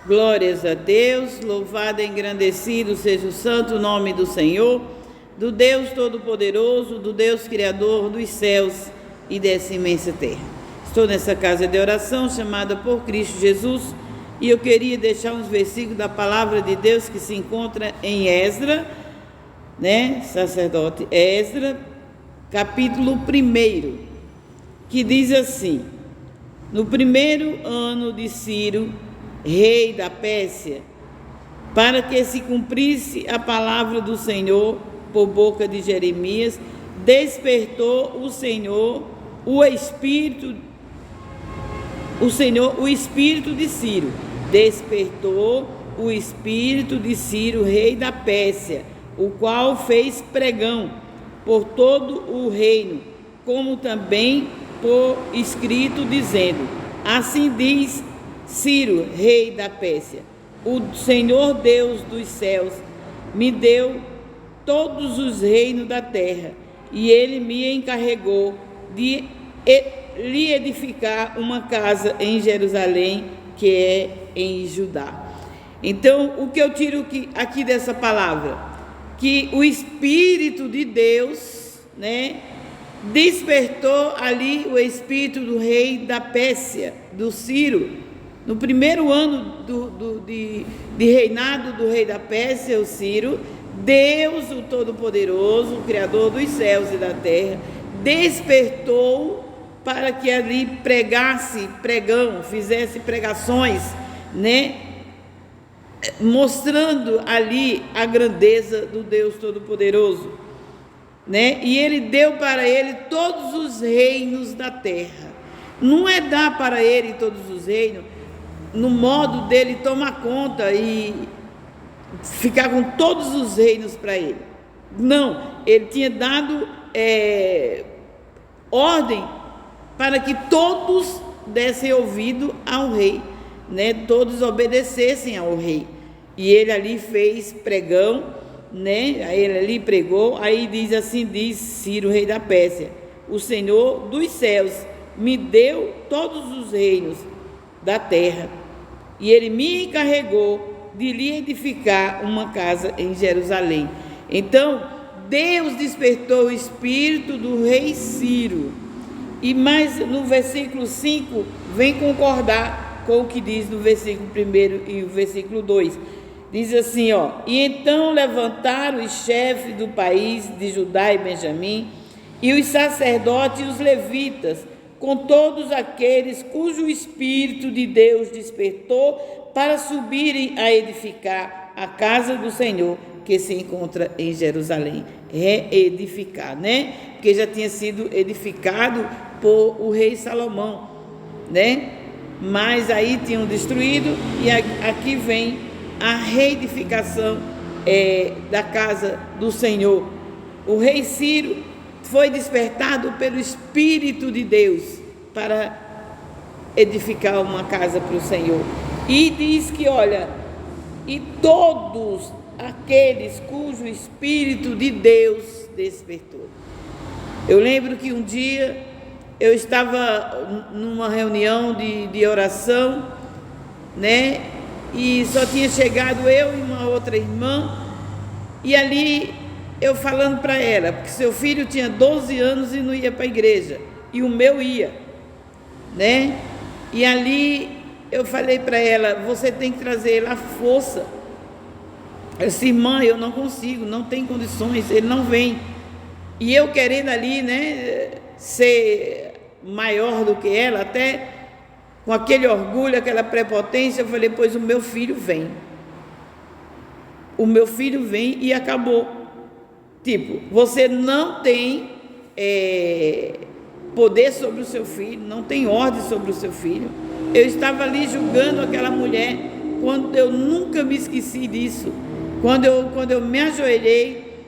Glórias a Deus, louvado e engrandecido seja o santo nome do Senhor, do Deus Todo-Poderoso, do Deus Criador dos céus e dessa imensa terra. Estou nessa casa de oração chamada por Cristo Jesus e eu queria deixar uns versículos da palavra de Deus que se encontra em Esdras, sacerdote Esdras, capítulo 1, que diz assim: no primeiro ano de Ciro, rei da Pérsia, para que se cumprisse a palavra do Senhor por boca de Jeremias, despertou o Senhor o espírito de Ciro. Despertou o espírito de Ciro, rei da Pérsia, o qual fez pregão por todo o reino, como também por escrito, dizendo: assim diz Ciro, rei da Pérsia: o Senhor Deus dos céus me deu todos os reinos da terra, e ele me encarregou de lhe edificar uma casa em Jerusalém, que é em Judá. Então, o que eu tiro aqui dessa palavra? Que o Espírito de Deus, despertou ali o espírito do rei da Pérsia, do Ciro. No primeiro ano de reinado do rei da Pérsia, o Ciro, Deus, o Todo-Poderoso, o Criador dos céus e da terra, despertou para que ali pregasse pregão, fizesse pregações, mostrando ali a grandeza do Deus Todo-Poderoso, e ele deu para ele todos os reinos da terra. Não é dar para ele todos os reinos no modo dele tomar conta e ficar com todos os reinos para ele. Não, ele tinha dado ordem para que todos dessem ouvido ao rei, todos obedecessem ao rei. E ele ali fez pregão, aí ele ali pregou. Aí diz assim, diz Ciro, rei da Pérsia: o Senhor dos céus me deu todos os reinos da terra, e ele me encarregou de lhe edificar uma casa em Jerusalém. Então, Deus despertou o espírito do rei Ciro. E mais no versículo 5, vem concordar com o que diz no versículo 1 e o versículo 2. Diz assim, e então levantaram os chefes do país de Judá e Benjamim, e os sacerdotes e os levitas, com todos aqueles cujo Espírito de Deus despertou, para subirem a edificar a casa do Senhor, que se encontra em Jerusalém. Reedificar, porque já tinha sido edificado por o rei Salomão, mas aí tinham destruído, e aqui vem a reedificação da casa do Senhor. O rei Ciro foi despertado pelo Espírito de Deus para edificar uma casa para o Senhor. E diz que, e todos aqueles cujo Espírito de Deus despertou. Eu lembro que um dia eu estava numa reunião de oração, e só tinha chegado eu e uma outra irmã, e ali eu falando para ela, porque seu filho tinha 12 anos e não ia para a igreja, e o meu ia, e ali eu falei para ela: você tem que trazer ele à força. Eu disse: irmã, eu não consigo, não tem condições, ele não vem. E eu querendo ali, ser maior do que ela, até com aquele orgulho, aquela prepotência, eu falei: pois o meu filho vem. O meu filho vem e acabou. Você não tem poder sobre o seu filho, não tem ordem sobre o seu filho. Eu estava ali julgando aquela mulher, quando eu nunca me esqueci disso. Quando eu me ajoelhei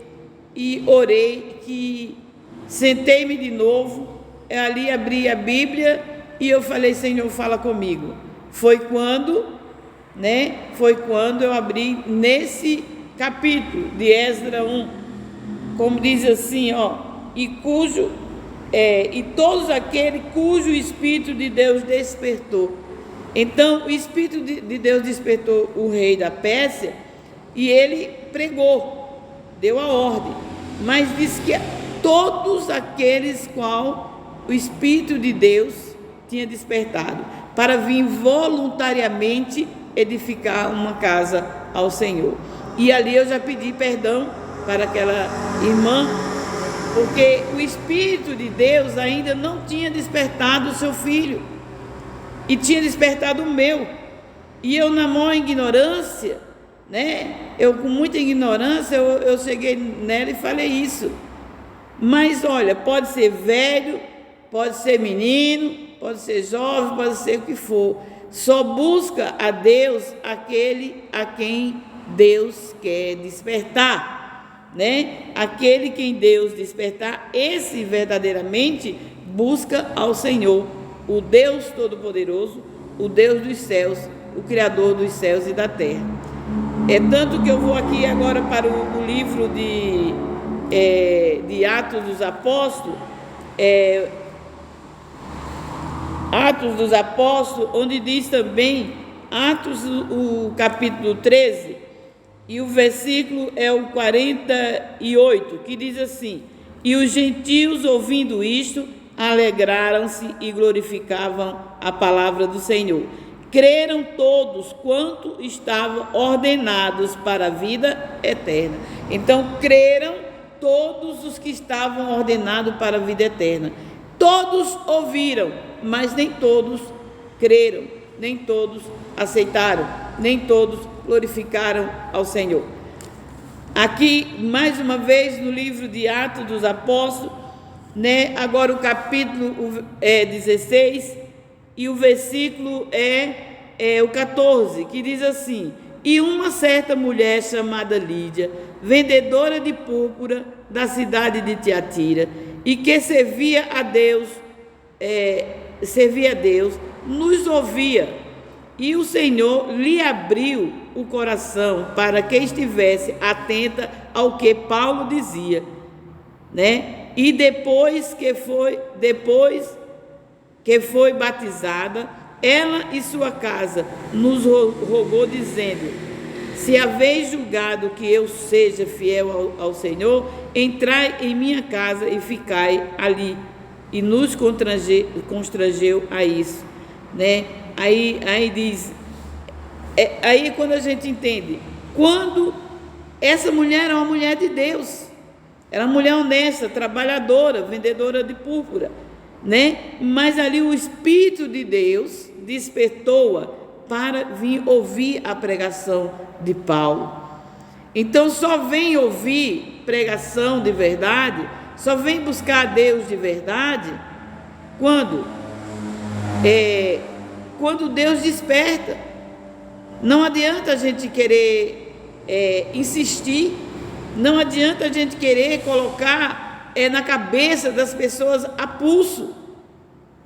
e orei, que sentei-me de novo, ali abri a Bíblia e eu falei: Senhor, fala comigo. Foi quando eu abri nesse capítulo de Esdras 1, como diz assim, e todos aqueles cujo Espírito de Deus despertou. Então o Espírito de Deus despertou o rei da Pérsia e ele pregou, deu a ordem, mas disse que todos aqueles qual o Espírito de Deus tinha despertado para vir voluntariamente edificar uma casa ao Senhor. E ali eu já pedi perdão para aquela irmã, porque o Espírito de Deus ainda não tinha despertado o seu filho, e tinha despertado o meu, e eu na maior ignorância, né? Eu com muita ignorância, eu cheguei nela e falei isso. Mas olha, pode ser velho, pode ser menino, pode ser jovem, pode ser o que for, só busca a Deus aquele a quem Deus quer despertar, né? Aquele quem Deus despertar, esse verdadeiramente busca ao Senhor, o Deus Todo-Poderoso, o Deus dos céus, o Criador dos céus e da terra. É tanto que eu vou aqui agora para o livro de Atos dos Apóstolos, Atos dos Apóstolos, onde diz também, Atos, o capítulo 13, e o versículo é o 48, que diz assim: e os gentios, ouvindo isto, alegraram-se e glorificavam a palavra do Senhor. Creram todos quanto estavam ordenados para a vida eterna. Então, creram todos os que estavam ordenados para a vida eterna. Todos ouviram, mas nem todos creram, nem todos aceitaram, nem todos glorificaram ao Senhor. Aqui, mais uma vez, no livro de Atos dos Apóstolos, né? Agora o capítulo 16 e o versículo é o 14, que diz assim: e uma certa mulher chamada Lídia, vendedora de púrpura da cidade de Tiatira, e que servia a Deus, nos ouvia, e o Senhor lhe abriu o coração para que estivesse atenta ao que Paulo dizia, né? E depois que foi batizada, ela e sua casa nos rogou, dizendo: se haveis julgado que eu seja fiel ao Senhor, entrai em minha casa e ficai ali. E nos constrangeu a isso, né? Aí diz, aí quando a gente entende, quando essa mulher é uma mulher de Deus, era uma mulher honesta, trabalhadora, vendedora de púrpura, né? Mas ali o Espírito de Deus despertou-a para vir ouvir a pregação de Paulo. Então só vem ouvir pregação de verdade, só vem buscar a Deus de verdade quando Deus desperta. Não adianta a gente querer insistir, não adianta a gente querer colocar na cabeça das pessoas a pulso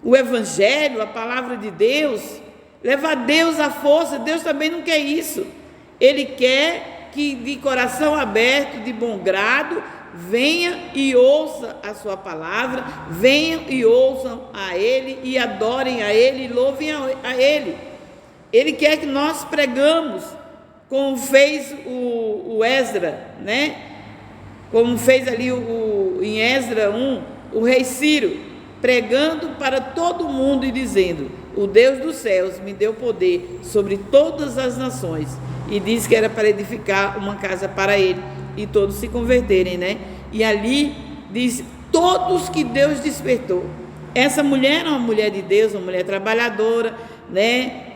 o Evangelho, a palavra de Deus, levar Deus à força. Deus também não quer isso. Ele quer que de coração aberto, de bom grado, venha e ouça a sua palavra, venham e ouçam a Ele e adorem a Ele e louvem a Ele. Ele quer que nós pregamos, como fez o Esdra, né? Como fez ali em Esdra 1, o rei Ciro, pregando para todo mundo e dizendo: o Deus dos céus me deu poder sobre todas as nações, e disse que era para edificar uma casa para ele, e todos se converterem, né? E ali diz, todos que Deus despertou. Essa mulher é uma mulher de Deus, uma mulher trabalhadora, né?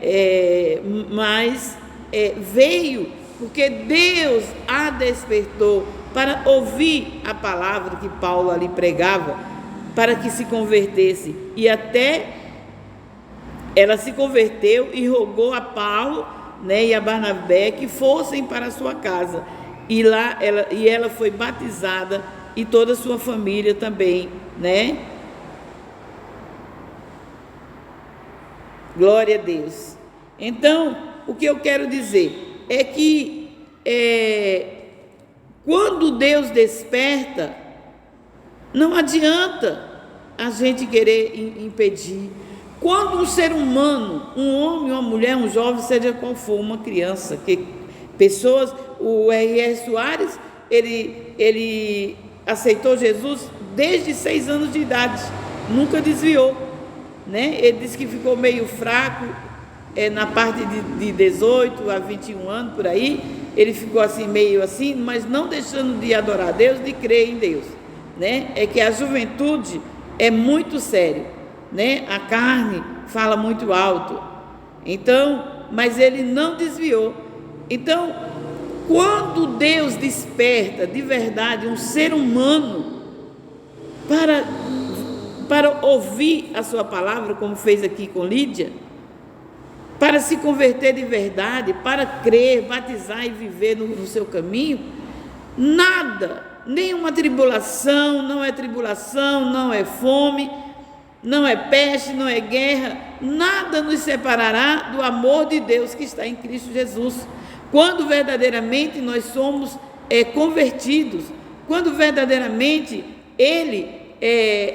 Mas veio porque Deus a despertou para ouvir a palavra que Paulo ali pregava, para que se convertesse. E até ela se converteu e rogou a Paulo, né, e a Barnabé que fossem para a sua casa. E lá ela foi batizada, e toda a sua família também, né? Glória a Deus. Então, o que eu quero dizer é que quando Deus desperta, não adianta a gente querer impedir, Quando um ser humano, um homem, uma mulher, um jovem, seja qual for, uma criança, que pessoas, o R.R. Soares, ele aceitou Jesus desde 6 anos de idade, nunca desviou, né? Ele disse que ficou meio fraco, na parte de 18 a 21 anos, por aí, ele ficou assim, meio assim, mas não deixando de adorar a Deus, de crer em Deus, né? É que a juventude é muito sério, né? A carne fala muito alto, então, mas ele não desviou. Então, quando Deus desperta de verdade um ser humano para ouvir a sua palavra, como fez aqui com Lídia, para se converter de verdade, para crer, batizar e viver no seu caminho, nada, nenhuma tribulação, não é fome, não é peste, não é guerra, nada nos separará do amor de Deus que está em Cristo Jesus. Quando verdadeiramente nós somos convertidos, quando verdadeiramente Ele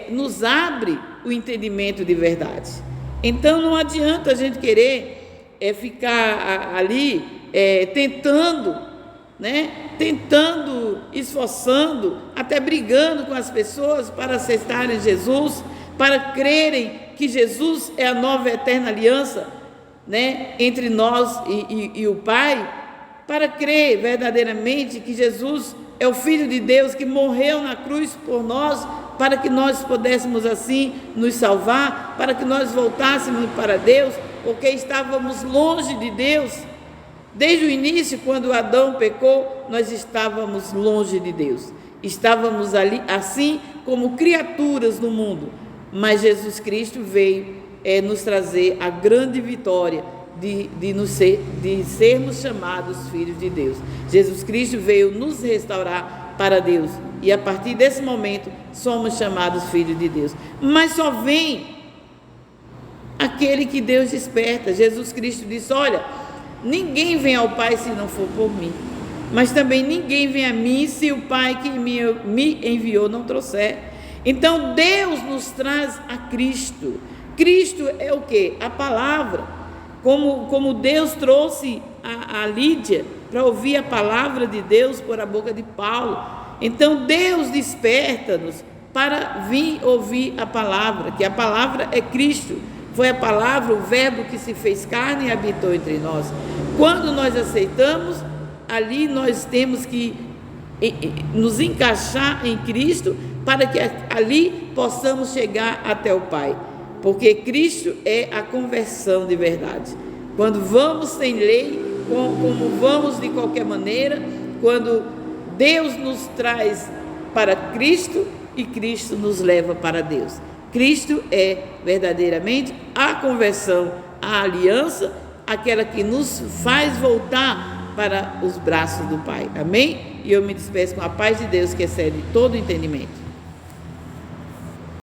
nos abre o entendimento de verdade. Então não adianta a gente querer ficar ali tentando, né? Tentando, esforçando, até brigando com as pessoas para aceitarem Jesus, para crerem que Jesus é a nova eterna aliança, né? Entre nós e o Pai, para crer verdadeiramente que Jesus é o Filho de Deus que morreu na cruz por nós, para que nós pudéssemos assim nos salvar, para que nós voltássemos para Deus, porque estávamos longe de Deus. Desde o início, quando Adão pecou, nós estávamos longe de Deus. Estávamos ali assim como criaturas no mundo, mas Jesus Cristo veio nos trazer a grande vitória de sermos chamados filhos de Deus. Jesus Cristo veio nos restaurar para Deus, e a partir desse momento somos chamados filhos de Deus. Mas só vem aquele que Deus desperta. Jesus Cristo disse: olha, ninguém vem ao Pai se não for por mim, mas também ninguém vem a mim se o Pai que me enviou não trouxer. Então Deus nos traz a Cristo. Cristo é o quê? A palavra. Como Deus trouxe a Lídia para ouvir a palavra de Deus por a boca de Paulo. Então Deus desperta-nos para vir ouvir a palavra, que a palavra é Cristo. Foi a palavra, o verbo que se fez carne e habitou entre nós. Quando nós aceitamos, ali nós temos que nos encaixar em Cristo, para que ali possamos chegar até o Pai. Porque Cristo é a conversão de verdade. Quando vamos sem lei, como vamos de qualquer maneira, quando Deus nos traz para Cristo e Cristo nos leva para Deus. Cristo é verdadeiramente a conversão, a aliança, aquela que nos faz voltar para os braços do Pai. Amém? E eu me despeço com a paz de Deus que excede todo entendimento.